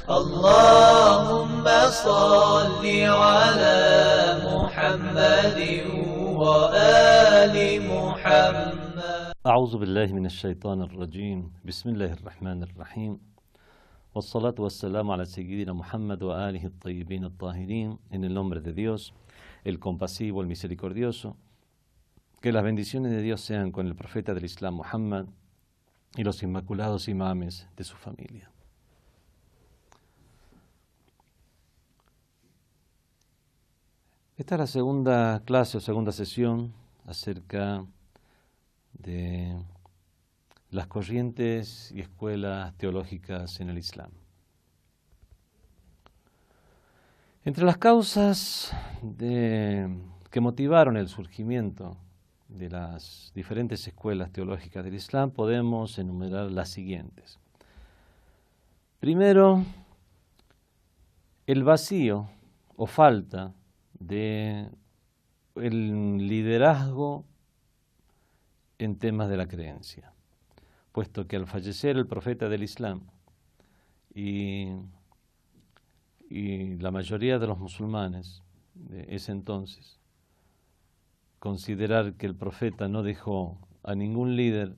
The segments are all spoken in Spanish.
اللهم صل على محمد وآل محمد. أعوذ بالله من الشيطان الرجيم. بسم الله الرحمن الرحيم. والصلاة والسلام على سيدنا Muhammad wa alihi الطيبين الطاهرين. En el nombre de Dios, el compasivo, el misericordioso. Que las bendiciones de Dios sean con el profeta del Islam Muhammad y los inmaculados imames de su familia. Esta es la segunda clase o segunda sesión acerca de las corrientes y escuelas teológicas en el Islam. Entre las causas que motivaron el surgimiento de las diferentes escuelas teológicas del Islam podemos enumerar las siguientes. Primero, el vacío o falta de el liderazgo en temas de la creencia, puesto que al fallecer el profeta del Islam y la mayoría de los musulmanes de ese entonces considerar que el profeta no dejó a ningún líder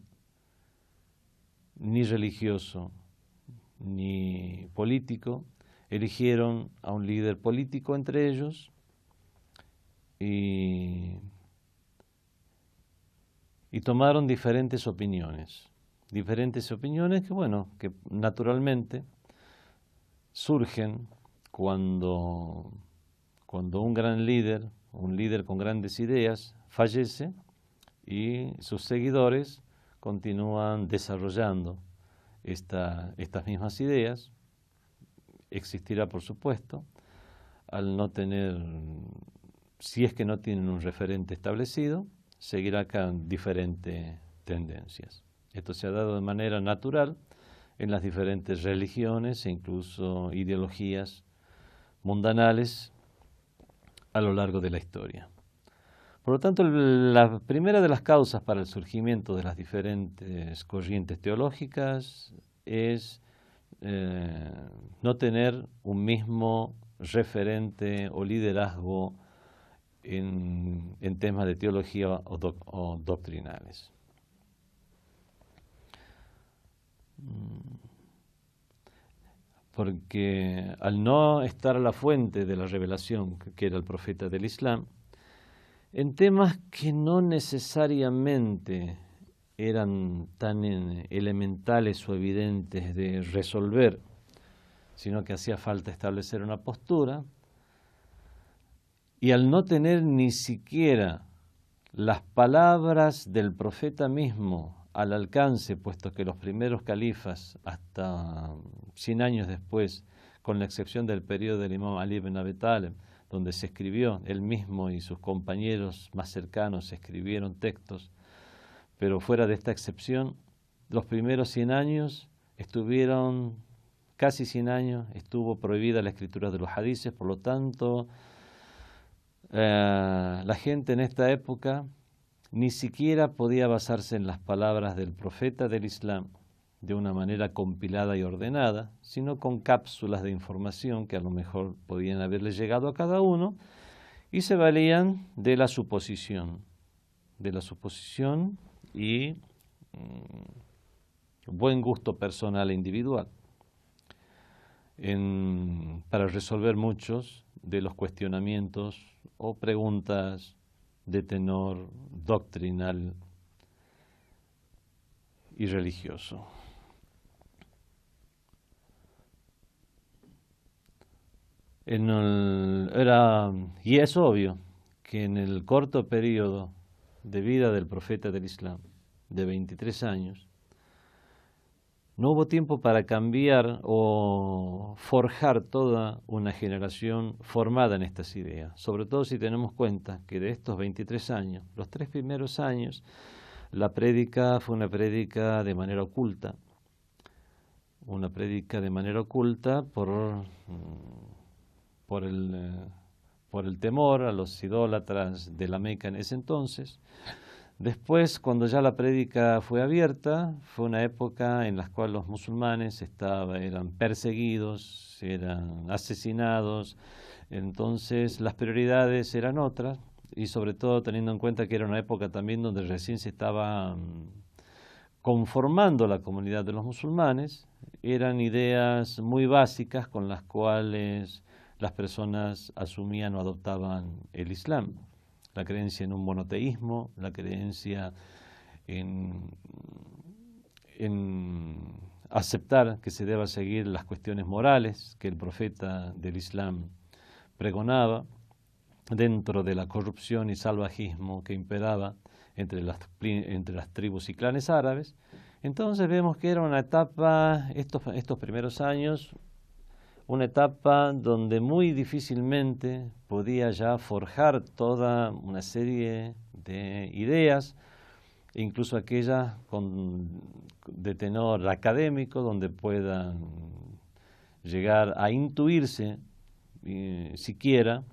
ni religioso ni político, eligieron a un líder político entre ellos y tomaron diferentes opiniones que naturalmente surgen cuando un gran líder, un líder con grandes ideas, fallece y sus seguidores continúan desarrollando estas mismas ideas. Existirá, por supuesto, al no tener, si es que no tienen un referente establecido, seguirá acá diferentes tendencias. Esto se ha dado de manera natural en las diferentes religiones e incluso ideologías mundanales a lo largo de la historia. Por lo tanto, la primera de las causas para el surgimiento de las diferentes corrientes teológicas es no tener un mismo referente o liderazgo en temas de teología o doctrinales. Porque al no estar a la fuente de la revelación, que era el profeta del Islam, en temas que no necesariamente eran tan elementales o evidentes de resolver, sino que hacía falta establecer una postura, y al no tener ni siquiera las palabras del profeta mismo al alcance, puesto que los primeros califas, hasta 100 años después, con la excepción del periodo del Imam Ali ibn Abi Talib, donde se escribió, él mismo y sus compañeros más cercanos escribieron textos, pero fuera de esta excepción, los primeros 100 años casi 100 años, estuvo prohibida la escritura de los hadices. Por lo tanto, la gente en esta época ni siquiera podía basarse en las palabras del profeta del Islam de una manera compilada y ordenada, sino con cápsulas de información que a lo mejor podían haberle llegado a cada uno, y se valían de la suposición y buen gusto personal e individual para resolver muchos de los cuestionamientos o preguntas de tenor doctrinal y religioso. Y es obvio que en el corto periodo de vida del profeta del Islam, de 23 años, no hubo tiempo para cambiar o forjar toda una generación formada en estas ideas, sobre todo si tenemos cuenta que de estos 23 años, los 3 primeros años, la prédica fue una prédica de manera oculta, por el temor a los idólatras de la Meca en ese entonces, Después, cuando ya la prédica fue abierta, fue una época en la cual los musulmanes eran perseguidos, eran asesinados, entonces las prioridades eran otras, y sobre todo teniendo en cuenta que era una época también donde recién se estaba conformando la comunidad de los musulmanes, eran ideas muy básicas con las cuales las personas asumían o adoptaban el Islam. La creencia en un monoteísmo, la creencia en, en aceptar que se deba seguir las cuestiones morales que el profeta del Islam pregonaba, dentro de la corrupción y salvajismo que imperaba entre las tribus y clanes árabes. Entonces vemos que era una etapa, estos primeros años, una etapa donde muy difícilmente podía ya forjar toda una serie de ideas, incluso aquellas de tenor académico, donde puedan llegar a intuirse siquiera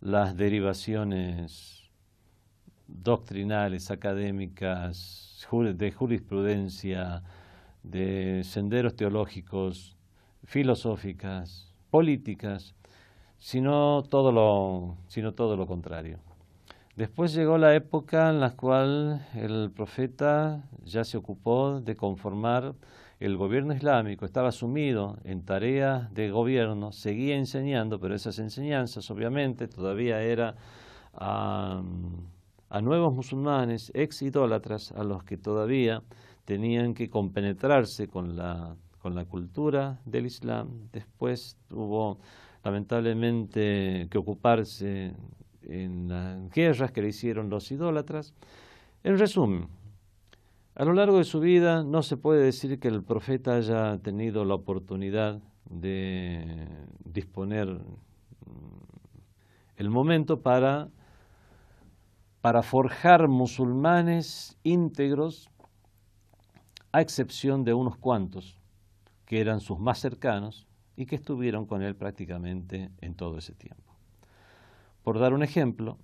las derivaciones doctrinales, académicas, de jurisprudencia, de senderos teológicos, filosóficas, políticas, sino todo lo contrario. Después llegó la época en la cual el profeta ya se ocupó de conformar el gobierno islámico, estaba sumido en tareas de gobierno, seguía enseñando, pero esas enseñanzas obviamente todavía era a nuevos musulmanes, ex idólatras, a los que todavía tenían que compenetrarse con la cultura del Islam. Después tuvo lamentablemente que ocuparse en las guerras que le hicieron los idólatras. En resumen, a lo largo de su vida no se puede decir que el profeta haya tenido la oportunidad de disponer el momento para forjar musulmanes íntegros, a excepción de unos cuantos que eran sus más cercanos y que estuvieron con él prácticamente en todo ese tiempo. Por dar un ejemplo,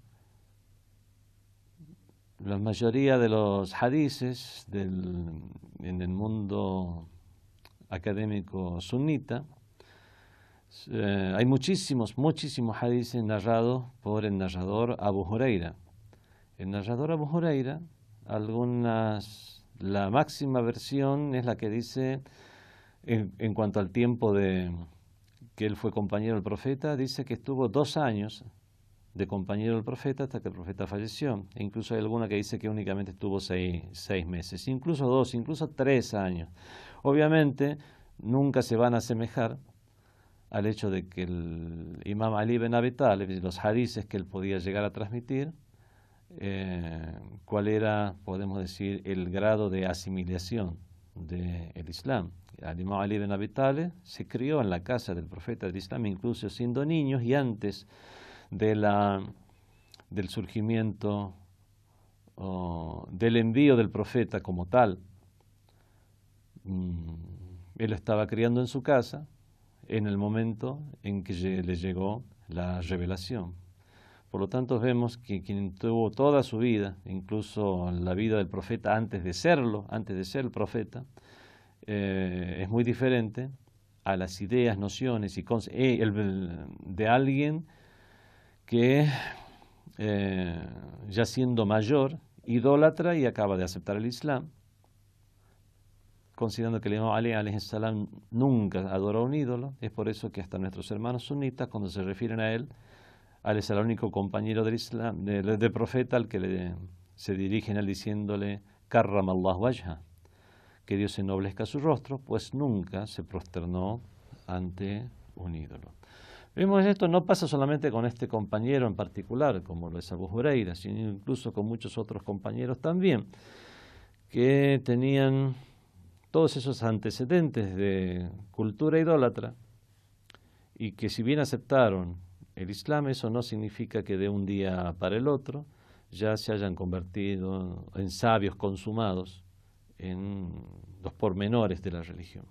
la mayoría de los hadices en el mundo académico sunita, hay muchísimos hadices narrados por el narrador Abu Huraira. El narrador Abu Huraira, la máxima versión es la que dice, en cuanto al tiempo que él fue compañero del profeta, dice que estuvo 2 años de compañero del profeta hasta que el profeta falleció. E incluso hay alguna que dice que únicamente estuvo 6 meses, incluso 2, incluso 3 años. Obviamente nunca se van a asemejar al hecho de que el imam Ali ibn Abi Talib, los hadices que él podía llegar a transmitir, cuál era, podemos decir, el grado de asimilación del Islam. El imam Ali ibn Abi Talib se crió en la casa del profeta del Islam, incluso siendo niños y antes del surgimiento del envío del profeta como tal. Él estaba criando en su casa en el momento en que le llegó la revelación. Por lo tanto, vemos que quien tuvo toda su vida, incluso la vida del profeta antes de ser el profeta, es muy diferente a las ideas, nociones y de alguien que ya siendo mayor, idólatra y acaba de aceptar el Islam, considerando que el imam Ali alayhi salam nunca adoró un ídolo. Es por eso que hasta nuestros hermanos sunitas, cuando se refieren a él es el único compañero del Islam, del profeta al que se dirigen a él diciéndole Karramallahu wajha, que Dios ennoblezca su rostro, pues nunca se prosternó ante un ídolo. Vemos esto no pasa solamente con este compañero en particular, como lo es Abu Huraira, sino incluso con muchos otros compañeros también, que tenían todos esos antecedentes de cultura idólatra y que si bien aceptaron el Islam, eso no significa que de un día para el otro ya se hayan convertido en sabios consumados en los pormenores de la religión.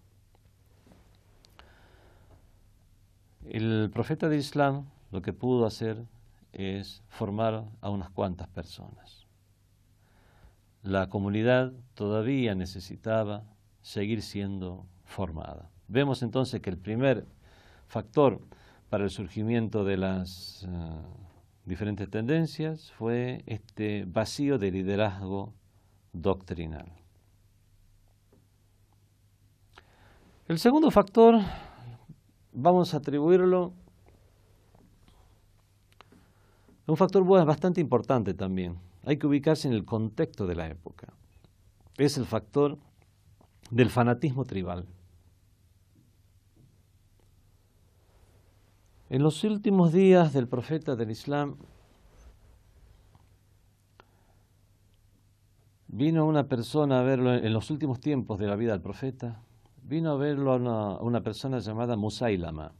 El profeta del Islam lo que pudo hacer es formar a unas cuantas personas. la comunidad todavía necesitaba seguir siendo formada. Vemos entonces que el primer factor para el surgimiento de las diferentes tendencias fue este vacío de liderazgo doctrinal. El segundo factor vamos a atribuirlo a un factor bastante importante también. Hay que ubicarse en el contexto de la época. Es el factor del fanatismo tribal. En los últimos días del profeta del Islam, vino una persona a verlo, en los últimos tiempos de la vida del profeta, vino a verlo a una persona llamada Musailama.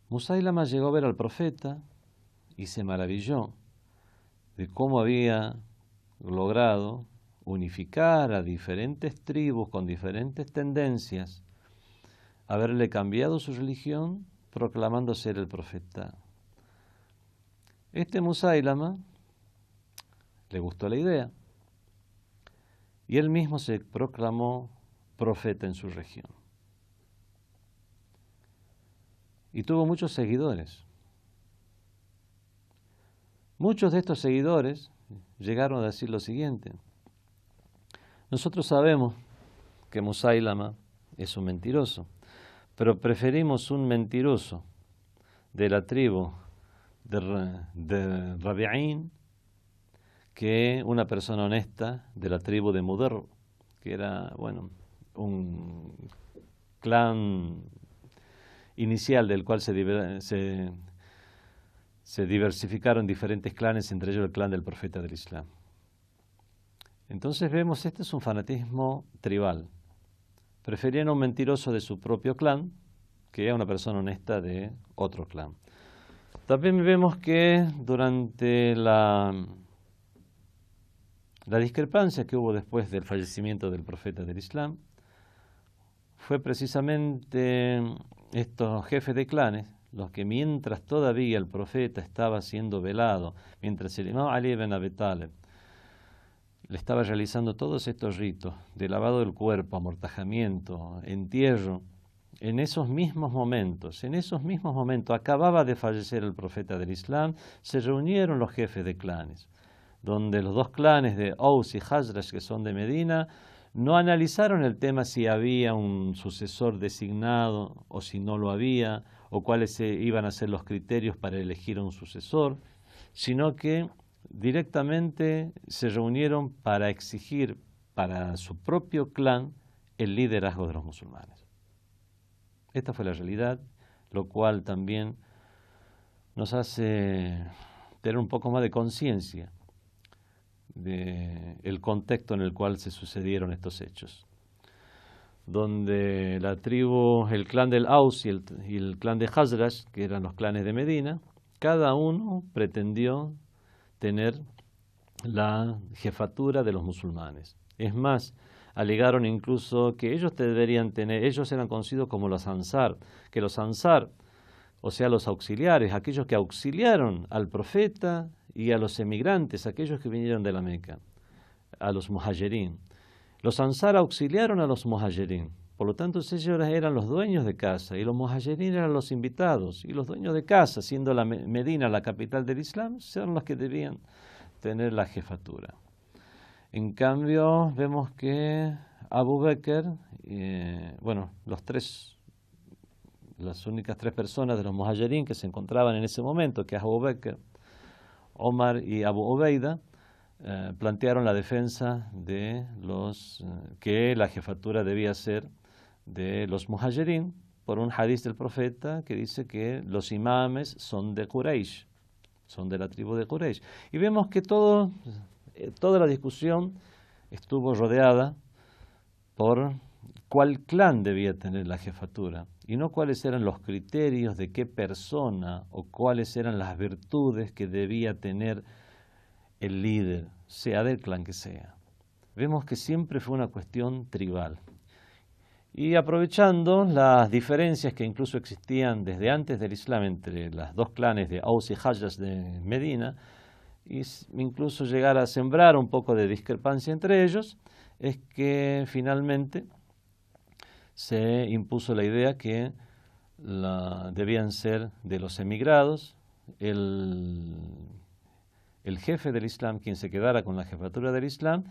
Musailama llegó a ver al profeta y se maravilló de cómo había logrado unificar a diferentes tribus con diferentes tendencias, haberle cambiado su religión proclamando ser el profeta. Este Musailama le gustó la idea y él mismo se proclamó profeta en su región. Y tuvo muchos seguidores. Muchos de estos seguidores llegaron a decir lo siguiente: nosotros sabemos que Musailama es un mentiroso, pero preferimos un mentiroso de la tribu de Rabi'ín que una persona honesta de la tribu de Mudar, que era, un clan inicial del cual se diversificaron diferentes clanes, entre ellos el clan del profeta del Islam. Entonces vemos, este es un fanatismo tribal. Preferían a un mentiroso de su propio clan que a una persona honesta de otro clan. También vemos que durante la discrepancia que hubo después del fallecimiento del profeta del Islam, fue precisamente estos jefes de clanes los que, mientras todavía el profeta estaba siendo velado, mientras el imam Ali ibn Abi Talib le estaba realizando todos estos ritos de lavado del cuerpo, amortajamiento, entierro, en esos mismos momentos, acababa de fallecer el profeta del Islam, se reunieron los jefes de clanes, donde los dos clanes de Aus y Khazraj, que son de Medina, no analizaron el tema si había un sucesor designado o si no lo había, o cuáles iban a ser los criterios para elegir un sucesor, sino que directamente se reunieron para exigir para su propio clan el liderazgo de los musulmanes. Esta fue la realidad, lo cual también nos hace tener un poco más de conciencia del contexto en el cual se sucedieron estos hechos, donde la tribu, el clan del Aus y el clan de Khazraj, que eran los clanes de Medina, cada uno pretendió tener la jefatura de los musulmanes. Es más, alegaron incluso que ellos eran conocidos como los Ansar, que los Ansar, o sea, los auxiliares, aquellos que auxiliaron al profeta y a los emigrantes, aquellos que vinieron de la Meca, a los muhajirín. Los Ansar auxiliaron a los muhajirín, por lo tanto ellos eran los dueños de casa y los muhajirín eran los invitados, y los dueños de casa, siendo la Medina la capital del Islam, son los que debían tener la jefatura. En cambio, vemos que Abu Bakr, las únicas tres personas de los muhajirín que se encontraban en ese momento, que es Abu Bakr, Omar y Abu Ubaida, plantearon la defensa de que la jefatura debía ser de los muhajirín, por un hadiz del profeta que dice que los imames son de Quraysh, son de la tribu de Quraysh. Y vemos que toda la discusión estuvo rodeada por cuál clan debía tener la jefatura, y no cuáles eran los criterios de qué persona o cuáles eran las virtudes que debía tener el líder, sea del clan que sea. Vemos que siempre fue una cuestión tribal. Y aprovechando las diferencias que incluso existían desde antes del Islam entre los dos clanes de Aus y Khazraj de Medina, incluso llegar a sembrar un poco de discrepancia entre ellos, es que finalmente se impuso la idea que debían ser de los emigrados el jefe del Islam quien se quedara con la jefatura del Islam,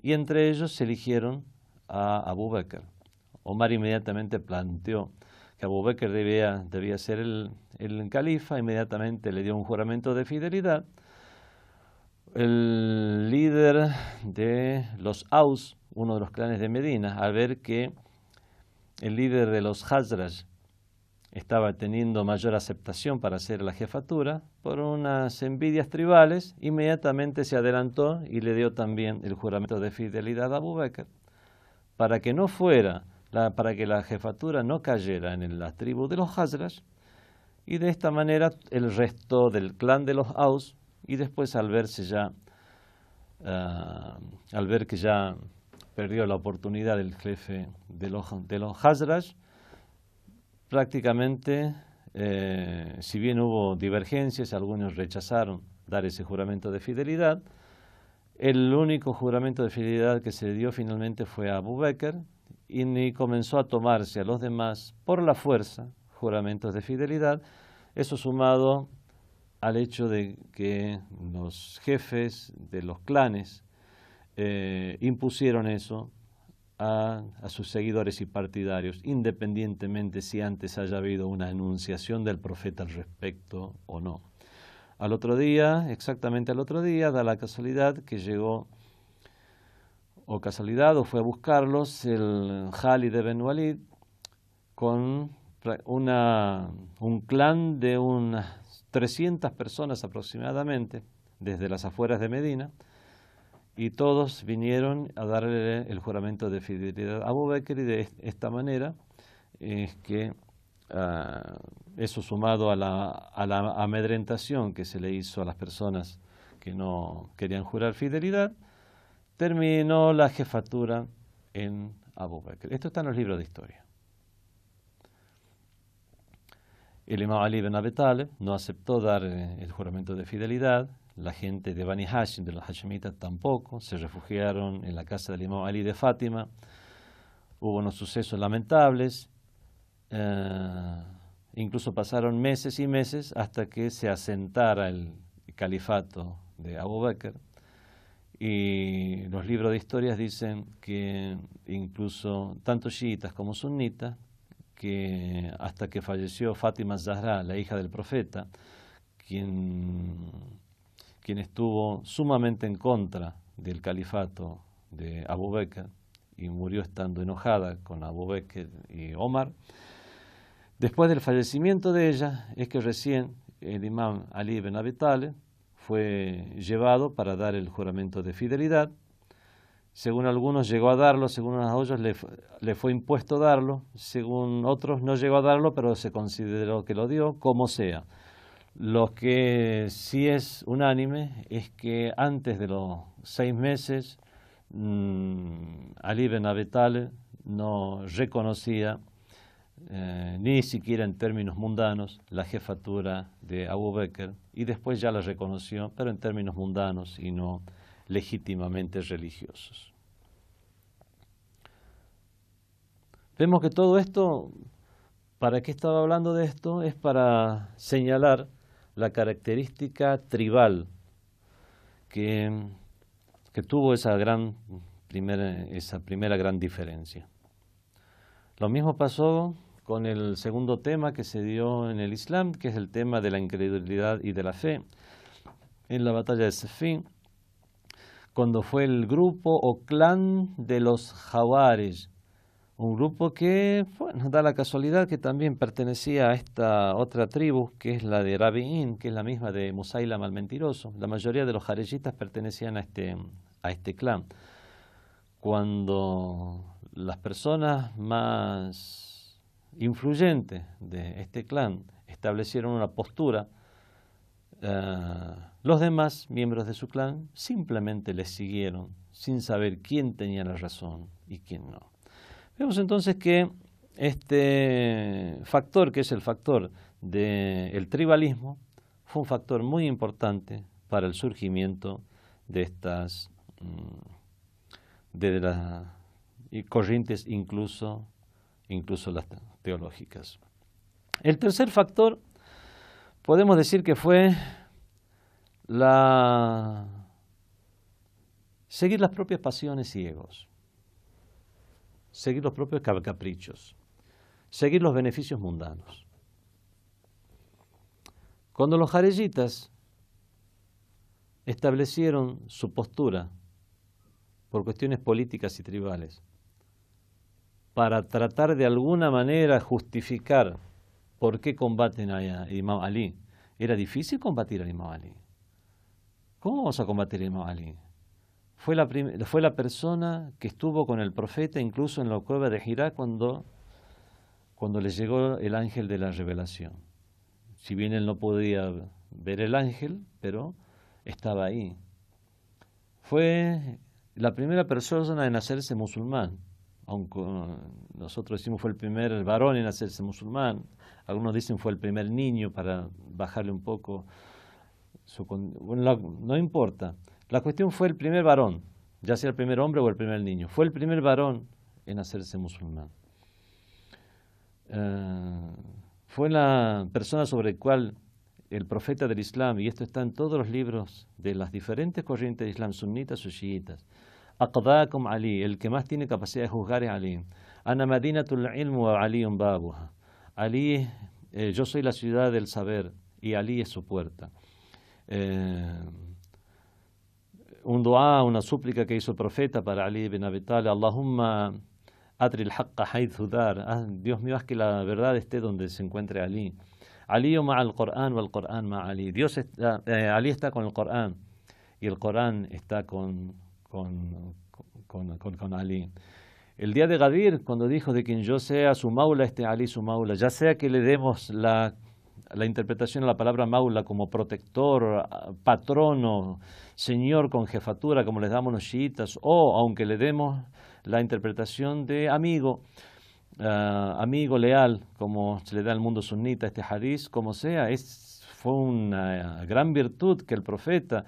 y entre ellos se eligieron a Abu Bakr. Omar inmediatamente planteó que Abu Bakr debía ser el califa, inmediatamente le dio un juramento de fidelidad. El líder de los Aus, uno de los clanes de Medina, al ver que el líder de los Khazraj estaba teniendo mayor aceptación para hacer la jefatura, por unas envidias tribales, inmediatamente se adelantó y le dio también el juramento de fidelidad a Abu Bakr, para que para que la jefatura no cayera en la tribu de los Khazraj, y de esta manera el resto del clan de los Aus, y después al ver que ya perdió la oportunidad del jefe de los Khazraj, prácticamente, si bien hubo divergencias, algunos rechazaron dar ese juramento de fidelidad, el único juramento de fidelidad que se dio finalmente fue a Abu Bakr, y comenzó a tomarse a los demás por la fuerza juramentos de fidelidad, eso sumado al hecho de que los jefes de los clanes impusieron eso a sus seguidores y partidarios, independientemente si antes haya habido una enunciación del profeta al respecto o no. Al otro día, exactamente al otro día, da la casualidad que llegó, o fue a buscarlos el Khalid ibn Walid con un clan de unas 300 personas aproximadamente, desde las afueras de Medina, y todos vinieron a darle el juramento de fidelidad a Abu Bakr, y de esta manera es que eso, sumado a la amedrentación que se le hizo a las personas que no querían jurar fidelidad, terminó la jefatura en Abu Bakr. Esto está en los libros de historia. El imam Ali ibn Abi Talib no aceptó dar el juramento de fidelidad. La gente de Bani Hashim, de los Hashemitas, tampoco. Se refugiaron en la casa del imam Ali de Fátima. Hubo unos sucesos lamentables. Incluso pasaron meses y meses hasta que se asentara el califato de Abu Bakr. Y los libros de historias dicen que incluso tanto chiitas como sunitas, que hasta que falleció Fátima Zahra, la hija del profeta, quien estuvo sumamente en contra del califato de Abu Bakr y murió estando enojada con Abu Bakr y Omar. Después del fallecimiento de ella es que recién el imam Ali ibn Abi Talib fue llevado para dar el juramento de fidelidad. Según algunos llegó a darlo, según unos otros le fue impuesto darlo, según otros no llegó a darlo, pero se consideró que lo dio, como sea. Lo que sí es unánime es que antes de los 6 meses Ali ibn Abi Talib no reconocía ni siquiera en términos mundanos la jefatura de Abu Bakr, y después ya la reconoció, pero en términos mundanos y no legítimamente religiosos. Vemos que todo esto, ¿para qué estaba hablando de esto? Es para señalar la característica tribal que tuvo esa primera gran diferencia. Lo mismo pasó con el segundo tema que se dio en el Islam, que es el tema de la incredulidad y de la fe. En la batalla de Siffin, cuando fue el grupo o clan de los Jawarij, un grupo que, bueno, da la casualidad que también pertenecía a esta otra tribu, que es la de Rabi'in, que es la misma de Musailam al mentiroso. La mayoría de los jareyitas pertenecían a este clan. Cuando las personas más influyentes de este clan establecieron una postura, los demás miembros de su clan simplemente les siguieron sin saber quién tenía la razón y quién no. Vemos entonces que este factor, que es el factor del tribalismo, fue un factor muy importante para el surgimiento de estas y corrientes, incluso las teológicas. El tercer factor, podemos decir que fue seguir las propias pasiones y egos, seguir los propios caprichos, seguir los beneficios mundanos. Cuando los jareyitas establecieron su postura por cuestiones políticas y tribales, para tratar de alguna manera justificar por qué combaten a Imam Ali, era difícil combatir a Imam Ali. ¿Cómo vamos a combatir a Imam Ali? Fue la persona que estuvo con el profeta incluso en la cueva de Hirá cuando le llegó el ángel de la revelación. Si bien él no podía ver el ángel, pero estaba ahí. Fue la primera persona en hacerse musulmán, aunque nosotros decimos fue el primer varón en hacerse musulmán, algunos dicen fue el primer niño para bajarle un poco no importa. La cuestión fue el primer varón, ya sea el primer hombre o el primer niño. Fue el primer varón en hacerse musulmán. Fue la persona sobre la cual el profeta del Islam, y esto está en todos los libros de las diferentes corrientes de Islam, sunitas o chiitas, Aqdaakum Ali, el que más tiene capacidad de juzgar es Ali. Ana madinatul ilm wa aliyun babuha. Ali, yo soy la ciudad del saber y Ali es su puerta. Un dua, una súplica que hizo el profeta para Ali ibn Abi Talib, Allahumma atri al-haqqa haythu dar. Dios mío, haz que la verdad esté donde se encuentre Ali. Ali ma'a al-Qur'an wal Qur'an ma'a Ali. Ali está con el Qur'an y el Qur'an está con Ali. El día de Gadir, cuando dijo de quien yo sea su maula, Ali su maula, ya sea que le demos la interpretación a la palabra maula como protector, patrono, señor con jefatura, como les damos los chiitas, o aunque le demos la interpretación de amigo, amigo leal, como se le da al mundo sunnita este hadiz, como sea, fue una gran virtud que el profeta,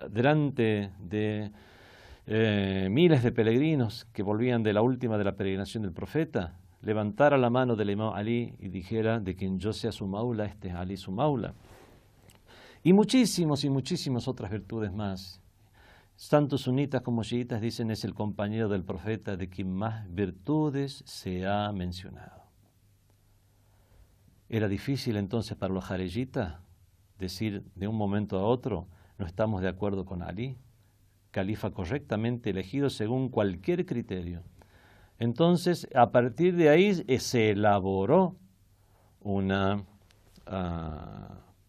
delante de miles de peregrinos que volvían de la última de la peregrinación del profeta, levantara la mano del imam Ali y dijera de quien yo sea su maula, este es Ali su maula. Y muchísimas otras virtudes más. Tanto sunitas como chiitas dicen es el compañero del profeta de quien más virtudes se ha mencionado. Era difícil entonces para los jareyitas decir de un momento a otro no estamos de acuerdo con Ali, califa correctamente elegido según cualquier criterio. Entonces, a partir de ahí se elaboró una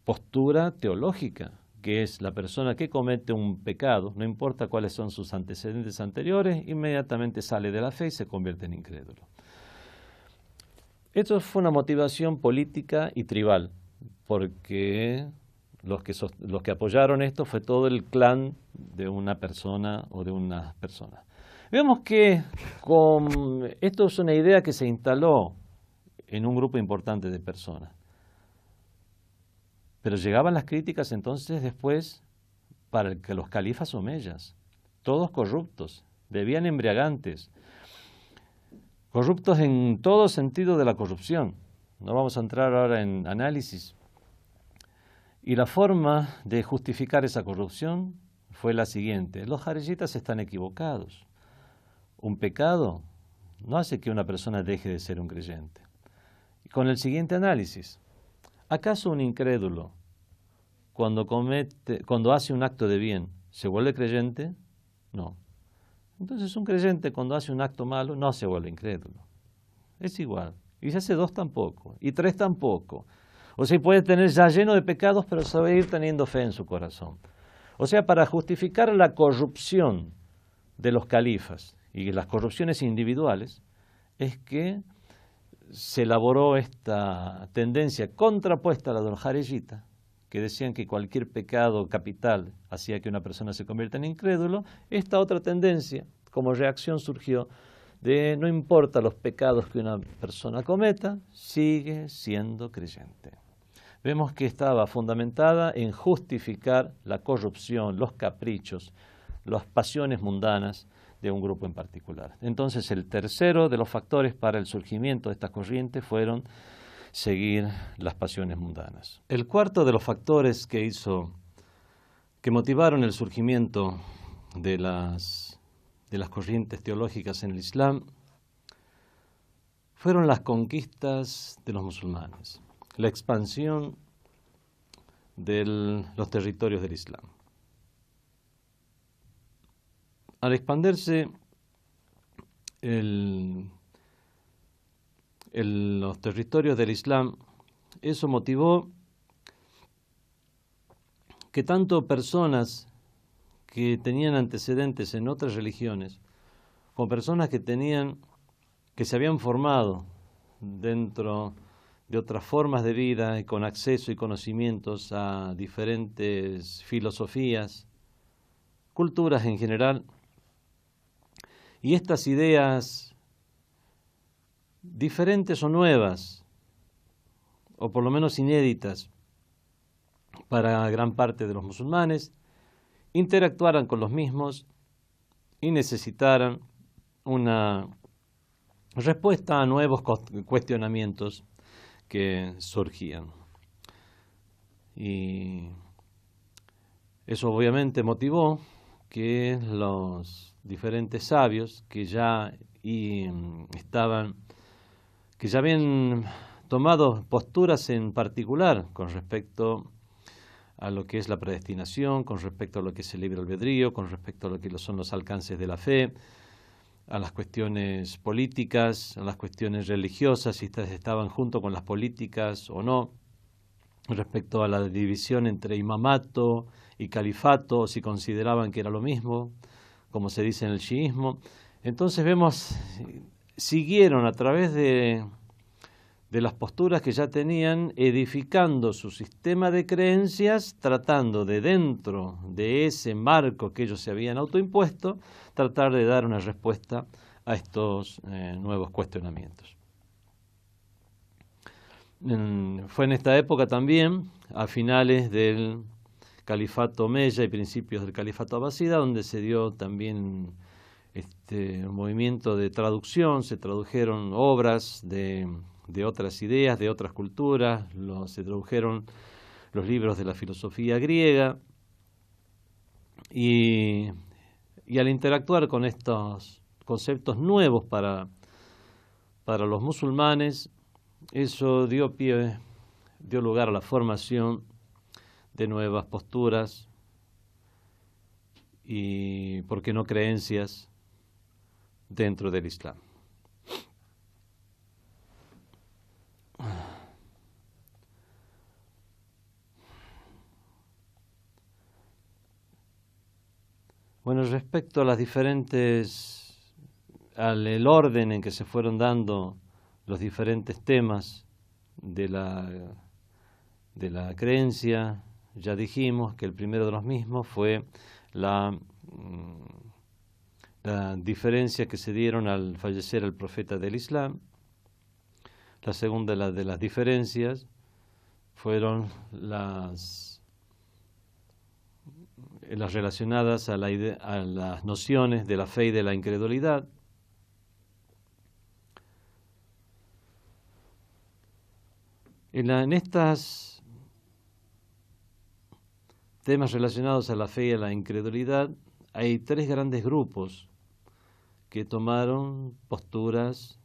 postura teológica, que es la persona que comete un pecado, no importa cuáles son sus antecedentes anteriores, inmediatamente sale de la fe y se convierte en incrédulo. Esto fue una motivación política y tribal, porque los que apoyaron esto fue todo el clan de una persona o de unas personas. Vemos que esto es una idea que se instaló en un grupo importante de personas. Pero llegaban las críticas entonces después para los califas omeyas, todos corruptos, bebían embriagantes, corruptos en todo sentido de la corrupción. No vamos a entrar ahora en análisis. Y la forma de justificar esa corrupción fue la siguiente: los jareyitas están equivocados. Un pecado no hace que una persona deje de ser un creyente. Con el siguiente análisis: ¿acaso un incrédulo, cuando hace un acto de bien, se vuelve creyente? No. Entonces un creyente cuando hace un acto malo no se vuelve incrédulo. Es igual. Y si hace 2 tampoco, y 3 tampoco. O sea, puede tener ya lleno de pecados, pero sabe ir teniendo fe en su corazón. O sea, para justificar la corrupción de los califas y las corrupciones individuales, es que se elaboró esta tendencia contrapuesta a la de los jareyitas, que decían que cualquier pecado capital hacía que una persona se convierta en incrédulo. Esta otra tendencia, como reacción, surgió de no importa los pecados que una persona cometa, sigue siendo creyente. vemos que estaba fundamentada en justificar la corrupción, los caprichos, las pasiones mundanas de un grupo en particular. Entonces, el tercero de los factores para el surgimiento de esta corriente fueron seguir las pasiones mundanas. El cuarto de los factores que motivaron el surgimiento de las corrientes teológicas en el Islam fueron las conquistas de los musulmanes, la expansión de los territorios del Islam. Al expandirse los territorios del Islam, eso motivó que tanto personas que tenían antecedentes en otras religiones, como personas que se habían formado dentro de otras formas de vida y con acceso y conocimientos a diferentes filosofías, culturas en general, y estas ideas diferentes o nuevas, o por lo menos inéditas para gran parte de los musulmanes, interactuaran con los mismos y necesitaran una respuesta a nuevos cuestionamientos que surgían. Y eso obviamente motivó que los diferentes sabios que ya habían tomado posturas en particular con respecto a lo que es la predestinación, con respecto a lo que es el libre albedrío, con respecto a lo que son los alcances de la fe, a las cuestiones políticas, a las cuestiones religiosas, si estas estaban junto con las políticas o no, respecto a la división entre imamato y califato, si consideraban que era lo mismo, como se dice en el chiismo. Entonces siguieron a través de las posturas que ya tenían, edificando su sistema de creencias, tratando de dentro de ese marco que ellos se habían autoimpuesto, tratar de dar una respuesta a estos nuevos cuestionamientos. Fue en esta época también, a finales del califato omeya y principios del califato abasida, donde se dio también un movimiento de traducción, se tradujeron obras de otras ideas, de otras culturas, se tradujeron los libros de la filosofía griega, y al interactuar con estos conceptos nuevos para los musulmanes, eso dio lugar a la formación de nuevas posturas y, ¿por qué no, creencias dentro del Islam? Bueno, respecto a las al orden en que se fueron dando los diferentes temas de la creencia, ya dijimos que el primero de los mismos fue la diferencia que se dieron al fallecer el profeta del Islam. La segunda de las diferencias fueron las relacionadas a las nociones de la fe y de la incredulidad. En estos temas relacionados a la fe y a la incredulidad hay tres grandes grupos que tomaron posturas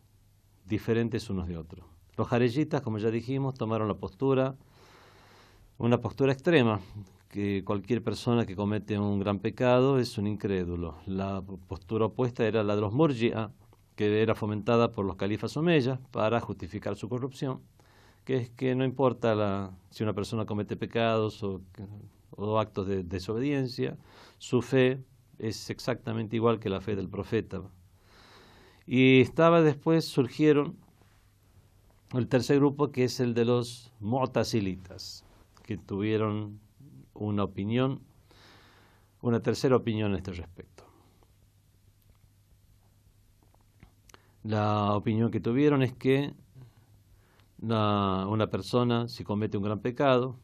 diferentes unos de otros. Los jareyitas, como ya dijimos, tomaron una postura extrema, que cualquier persona que comete un gran pecado es un incrédulo. La postura opuesta era la de los murji'a, que era fomentada por los califas omeyas para justificar su corrupción, que es que no importa si una persona comete pecados o actos de desobediencia, su fe es exactamente igual que la fe del profeta. Y después surgieron el tercer grupo, que es el de los mu'tazilitas, que tuvieron una tercera opinión en este respecto. La opinión que tuvieron es que una persona, si comete un gran pecado,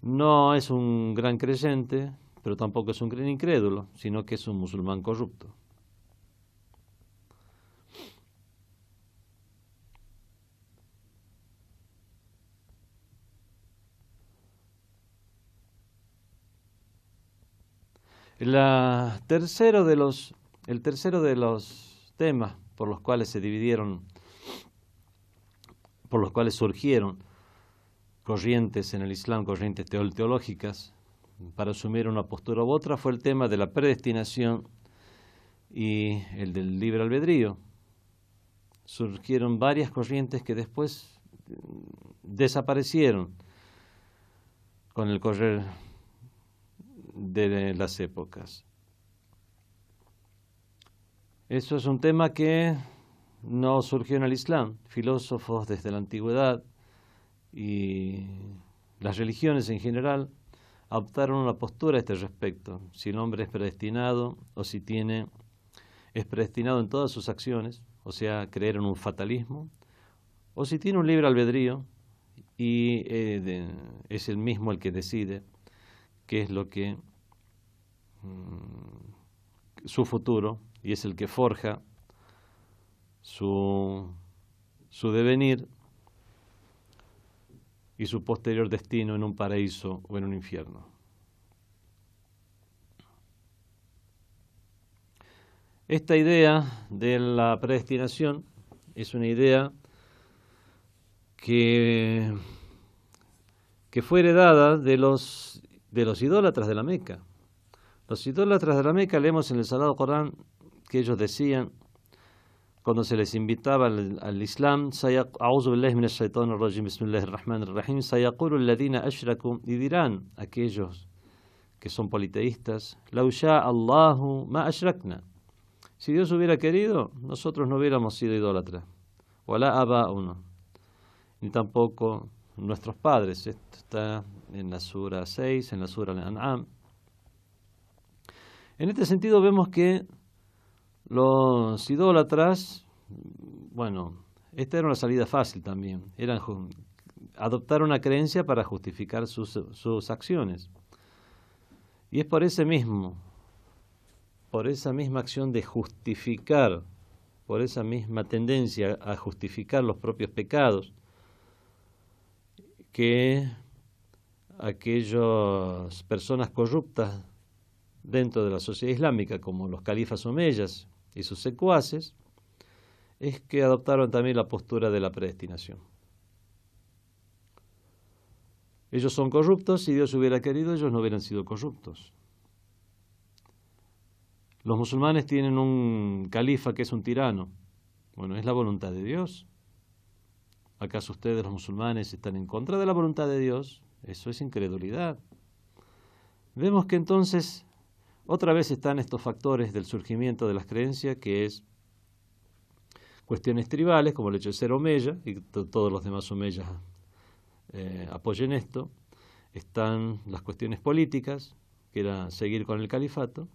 no es un gran creyente, pero tampoco es un gran incrédulo, sino que es un musulmán corrupto. El tercero de los temas por los cuales se dividieron, por los cuales surgieron corrientes en el Islam, corrientes teológicas, para asumir una postura u otra, fue el tema de la predestinación y el del libre albedrío. Surgieron varias corrientes que después desaparecieron con el correr de las épocas. Eso es un tema que no surgió en el Islam. Filósofos desde la antigüedad y las religiones en general adoptaron una postura a este respecto. Si el hombre es predestinado o si es predestinado en todas sus acciones, o sea, creer en un fatalismo, o si tiene un libre albedrío y es el mismo el que decide qué es lo que su futuro, y es el que forja su devenir y su posterior destino en un paraíso o en un infierno. Esta idea de la predestinación es una idea que fue heredada de los idólatras de la Meca. Los idólatras de la Meca, leemos en el Sagrado Corán que ellos decían, cuando se les invitaba al Islam, A'udhu billahi minash shaitanir rajim, bismillahir rahmanir rahim, sayaqulu alladhina ashraku, y dirán aquellos que son politeístas, law sha'a Allahu ma ashrakna. Si Dios hubiera querido, nosotros no hubiéramos sido idólatras. Wala aba'una, ni tampoco nuestros padres. Esto está en la Sura 6, en la Sura Al-An'am. En este sentido vemos que los idólatras, bueno, esta era una salida fácil también, adoptar una creencia para justificar sus acciones. Y es por esa misma acción de justificar, por esa misma tendencia a justificar los propios pecados, que aquellas personas corruptas dentro de la sociedad islámica, como los califas omeyas y sus secuaces, es que adoptaron también la postura de la predestinación. Ellos son corruptos, si Dios hubiera querido, ellos no hubieran sido corruptos. Los musulmanes tienen un califa que es un tirano. Bueno, es la voluntad de Dios. ¿Acaso ustedes, los musulmanes, están en contra de la voluntad de Dios? Eso es incredulidad. Vemos que entonces otra vez están estos factores del surgimiento de las creencias, que es cuestiones tribales, como el hecho de ser omeya, y todos los demás omeyas apoyen esto. Están las cuestiones políticas, que era seguir con el califato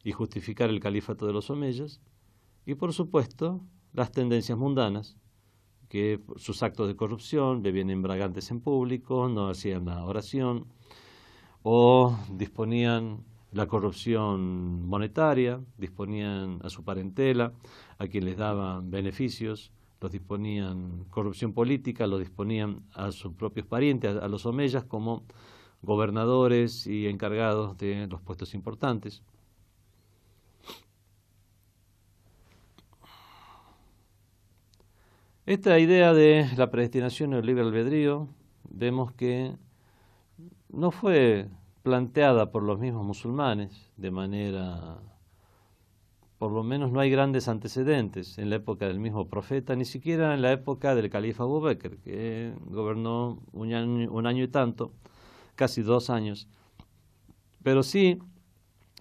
y justificar el califato de los omeyas, y por supuesto las tendencias mundanas, que sus actos de corrupción, bebían embriagantes en público, no hacían la oración, o disponían la corrupción monetaria, disponían a su parentela, a quien les daban beneficios, los disponían corrupción política, los disponían a sus propios parientes, a los omeyas, como gobernadores y encargados de los puestos importantes. Esta idea de la predestinación y el libre albedrío, vemos que no fue planteada por los mismos musulmanes de manera, por lo menos no hay grandes antecedentes en la época del mismo profeta, ni siquiera en la época del califa Abu Bakr, que gobernó un año y tanto, casi 2 años. Pero sí,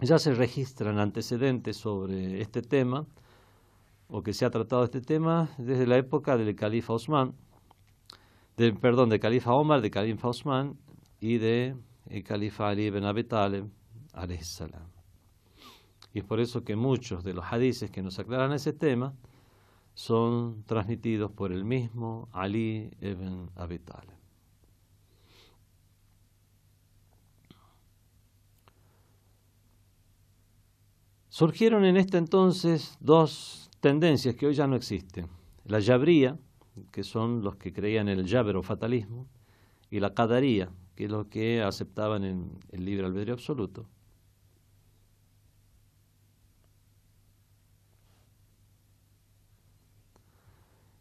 ya se registran antecedentes sobre este tema, o que se ha tratado este tema desde la época del califa Osman, del califa Omar, del califa Osman y de el califa Ali ibn Abi Talib, alayhi salam. Y es por eso que muchos de los hadices que nos aclaran ese tema son transmitidos por el mismo Ali ibn Abi Talib. Surgieron en este entonces dos tendencias que hoy ya no existen. La Jabría, que son los que creían en el Jabr o fatalismo, y la Qadaría, que es los que aceptaban el libre albedrío absoluto.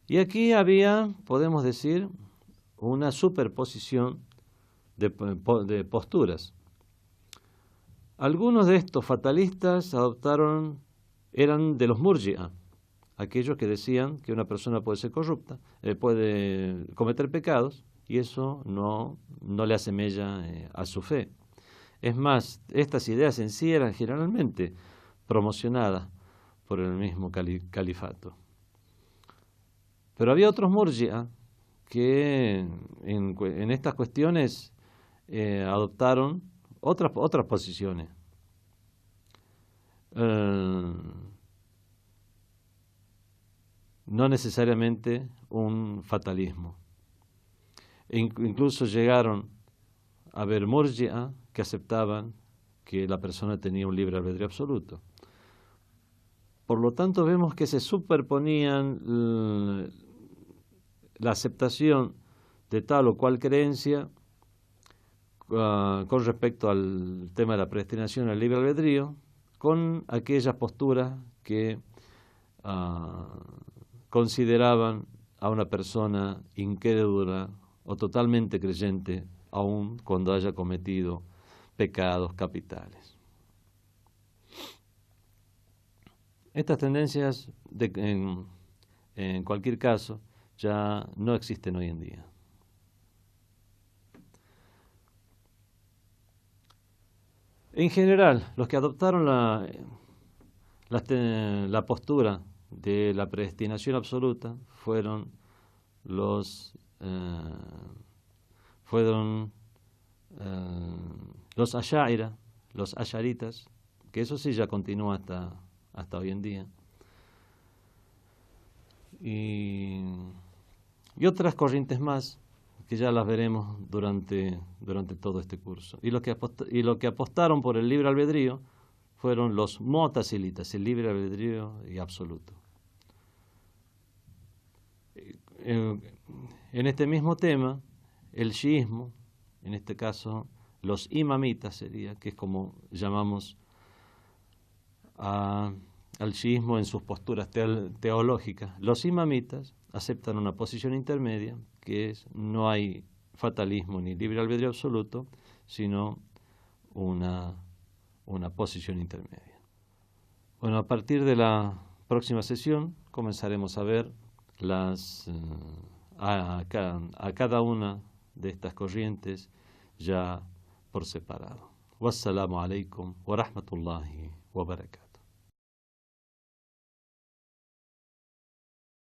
Y aquí había, podemos decir, una superposición de posturas. Algunos de estos fatalistas eran de los Murji'a, aquellos que decían que una persona puede ser corrupta, puede cometer pecados, y eso no le hace mella a su fe. Es más, estas ideas en sí eran generalmente promocionadas por el mismo califato. Pero había otros Murji'a que en estas cuestiones adoptaron otras posiciones. No necesariamente un fatalismo. Incluso llegaron a ver Murji'a que aceptaban que la persona tenía un libre albedrío absoluto. Por lo tanto, vemos que se superponían la aceptación de tal o cual creencia con respecto al tema de la predestinación al libre albedrío, con aquellas posturas que consideraban a una persona incrédula o totalmente creyente, aun cuando haya cometido pecados capitales. Estas tendencias, en cualquier caso, ya no existen hoy en día. En general, los que adoptaron la postura de la predestinación absoluta fueron los Ash'ari, los asharitas, que eso sí ya continúa hasta hoy en día, y otras corrientes más que ya las veremos durante todo este curso. Y lo que apostaron por el libre albedrío fueron los mu'tazilitas, el libre albedrío y absoluto. En este mismo tema, el chiismo, en este caso los imamitas sería, que es como llamamos al chiismo en sus posturas teológicas. Los imamitas aceptan una posición intermedia, que es no hay fatalismo ni libre albedrío absoluto, sino una posición intermedia. Bueno, a partir de la próxima sesión comenzaremos a ver a cada una de estas corrientes ya por separado. Wassalamu alaikum wa rahmatullahi wa barakatuh.